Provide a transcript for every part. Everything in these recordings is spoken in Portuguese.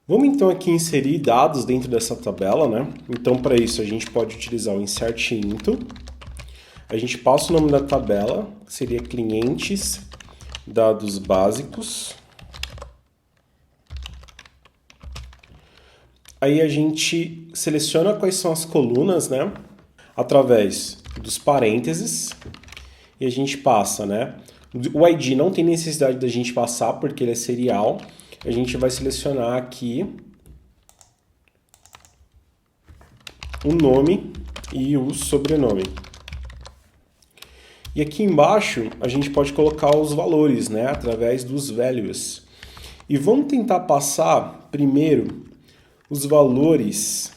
Vamos então aqui inserir dados dentro dessa tabela, né? Então, para isso, a gente pode utilizar o insert into. A gente passa o nome da tabela, que seria clientes, dados básicos. Aí a gente seleciona quais são as colunas, né? Através dos parênteses. E a gente passa, né? O ID não tem necessidade da gente passar, porque ele é serial. A gente vai selecionar aqui o nome e o sobrenome. E aqui embaixo a gente pode colocar os valores, né, através dos values. E vamos tentar passar primeiro os valores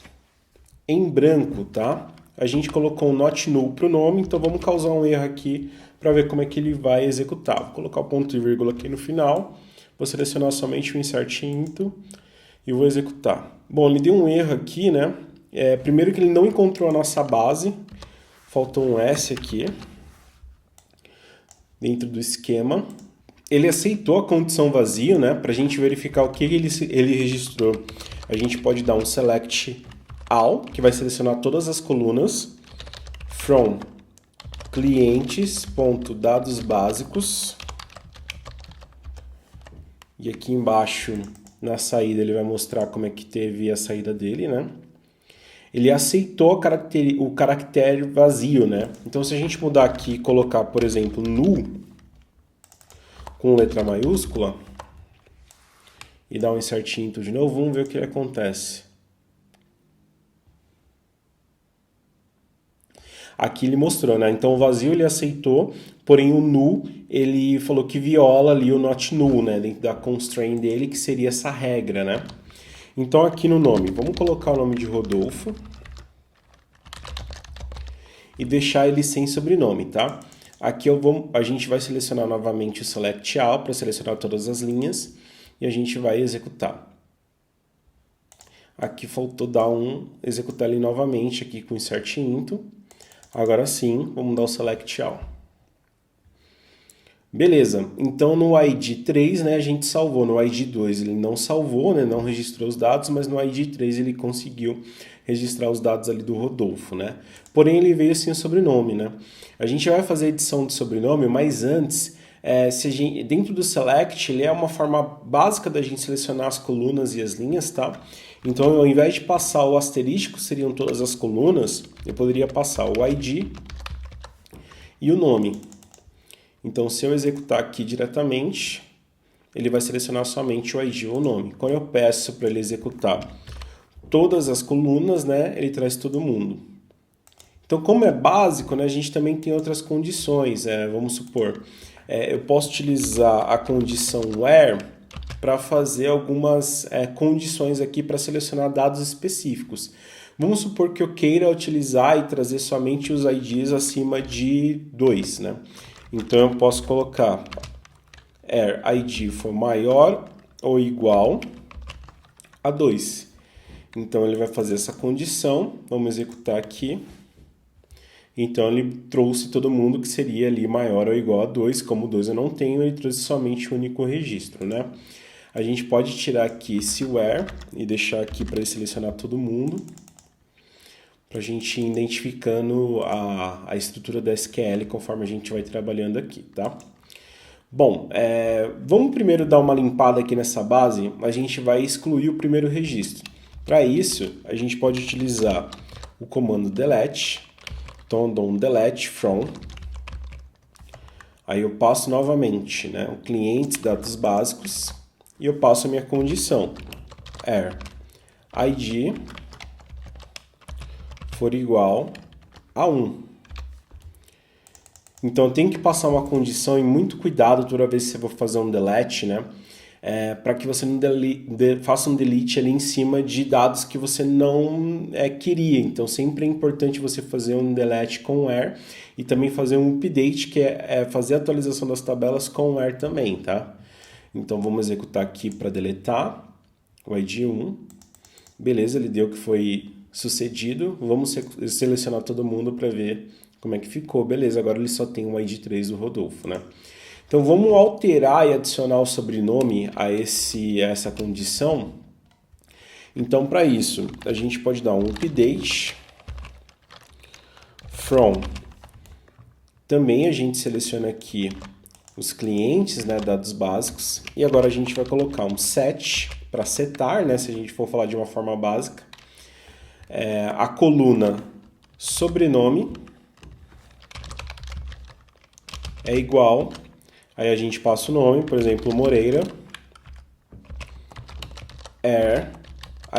em branco, tá? A gente colocou um not null para o nome, então vamos causar um erro aqui para ver como é que ele vai executar. Vou colocar o ponto e vírgula aqui no final, vou selecionar somente o insert into e vou executar. Bom, ele deu um erro aqui, né? Primeiro que ele não encontrou a nossa base, faltou um S aqui dentro do esquema. Ele aceitou a condição vazio, né? Para a gente verificar o que ele registrou, a gente pode dar um select all, que vai selecionar todas as colunas, from clientes.dados básicos. E aqui embaixo, na saída, ele vai mostrar como é que teve a saída dele, né? Ele aceitou o caractere vazio, né? Então, se a gente mudar aqui e colocar, por exemplo, null com letra maiúscula e dar um insert into de novo, vamos ver o que acontece. Aqui ele mostrou, né? Então o vazio ele aceitou, porém o null ele falou que viola ali o not null, né? Dentro da constraint dele, que seria essa regra, né? Então aqui no nome, vamos colocar o nome de Rodolfo e deixar ele sem sobrenome, tá? Aqui a gente vai selecionar novamente o select all para selecionar todas as linhas e a gente vai executar. Aqui faltou executar ele novamente aqui com insert into. Agora sim, vamos dar o select all. Beleza, então no ID 3, né, a gente salvou. No ID 2 ele não salvou, né, não registrou os dados, mas no ID 3 ele conseguiu registrar os dados ali do Rodolfo, né? Porém ele veio sem o sobrenome, né? A gente vai fazer a edição de sobrenome, mas antes, dentro do select, ele é uma forma básica da gente selecionar as colunas e as linhas, tá? Então, ao invés de passar o asterístico, seriam todas as colunas, eu poderia passar o ID e o nome. Então, se eu executar aqui diretamente, ele vai selecionar somente o ID ou o nome. Quando eu peço para ele executar todas as colunas, né, ele traz todo mundo. Então, como é básico, né, a gente também tem outras condições. Vamos supor, eu posso utilizar a condição where para fazer algumas condições aqui para selecionar dados específicos. Vamos supor que eu queira utilizar e trazer somente os IDs acima de 2, né? Então eu posso colocar ID for maior ou igual a 2. Então ele vai fazer essa condição, vamos executar aqui. Então ele trouxe todo mundo que seria ali maior ou igual a 2, como 2 eu não tenho, ele trouxe somente o único registro, né? A gente pode tirar aqui esse where e deixar aqui para ele selecionar todo mundo, para a gente ir identificando a estrutura da SQL conforme a gente vai trabalhando aqui, tá? Bom, vamos primeiro dar uma limpada aqui nessa base, a gente vai excluir o primeiro registro. Para isso, a gente pode utilizar o comando delete, então eu dou um delete from, aí eu passo novamente, né, o clientes, dados básicos, e eu passo a minha condição, ID for igual a 1. Então eu tenho que passar uma condição e muito cuidado toda vez que você for fazer um delete, né? Para que você não faça um delete ali em cima de dados que você não queria. Então sempre é importante você fazer um delete com where e também fazer um update, que é fazer a atualização das tabelas com where também, tá? Então vamos executar aqui para deletar o ID 1. Beleza, ele deu que foi sucedido. Vamos selecionar todo mundo para ver como é que ficou. Beleza, agora ele só tem o ID 3 do Rodolfo, né? Então vamos alterar e adicionar o sobrenome a essa condição Então, para isso, a gente pode dar um update from. Também a gente seleciona aqui os clientes, né, dados básicos. E agora a gente vai colocar um set para setar, né, se a gente for falar de uma forma básica. A coluna sobrenome é igual. Aí a gente passa o nome, por exemplo, Moreira.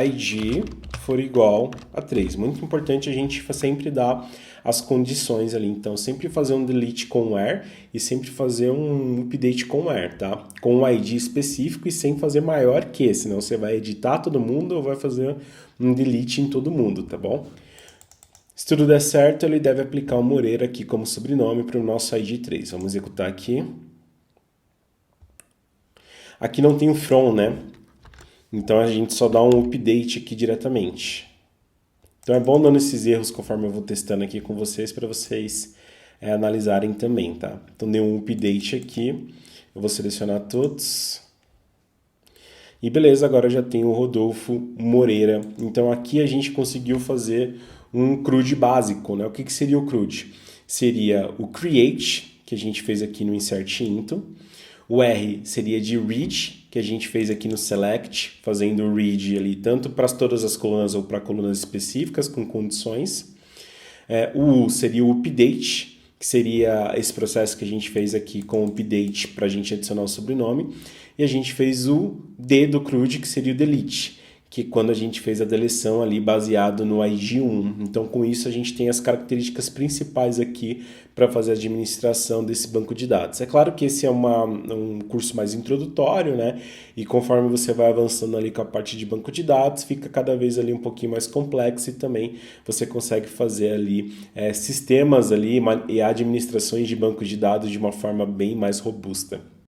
ID for igual a 3. Muito importante a gente sempre dar as condições ali. Então, sempre fazer um delete com where e sempre fazer um update com where, tá? Com um ID específico e sem fazer maior que, senão você vai editar todo mundo ou vai fazer um delete em todo mundo, tá bom? Se tudo der certo, ele deve aplicar o Moreira aqui como sobrenome para o nosso ID 3. Vamos executar aqui. Aqui não tem o from, né? Então a gente só dá um update aqui diretamente. Então é bom dando esses erros conforme eu vou testando aqui com vocês para vocês analisarem também, tá? Então dei um update aqui, eu vou selecionar todos. E beleza, agora já tenho o Rodolfo Moreira. Então aqui a gente conseguiu fazer um CRUD básico, né? O que seria o CRUD? Seria o create, que a gente fez aqui no insert into. O R seria de read, que a gente fez aqui no select, fazendo o read ali tanto para todas as colunas ou para colunas específicas com condições. O U seria o update, que seria esse processo que a gente fez aqui com o update para a gente adicionar o sobrenome. E a gente fez o D do CRUD, que seria o delete, que quando a gente fez a deleção ali baseado no ID1. Então, com isso, a gente tem as características principais aqui para fazer a administração desse banco de dados. É claro que esse é um curso mais introdutório, né? E conforme você vai avançando ali com a parte de banco de dados, fica cada vez ali um pouquinho mais complexo e também você consegue fazer ali sistemas ali e administrações de banco de dados de uma forma bem mais robusta.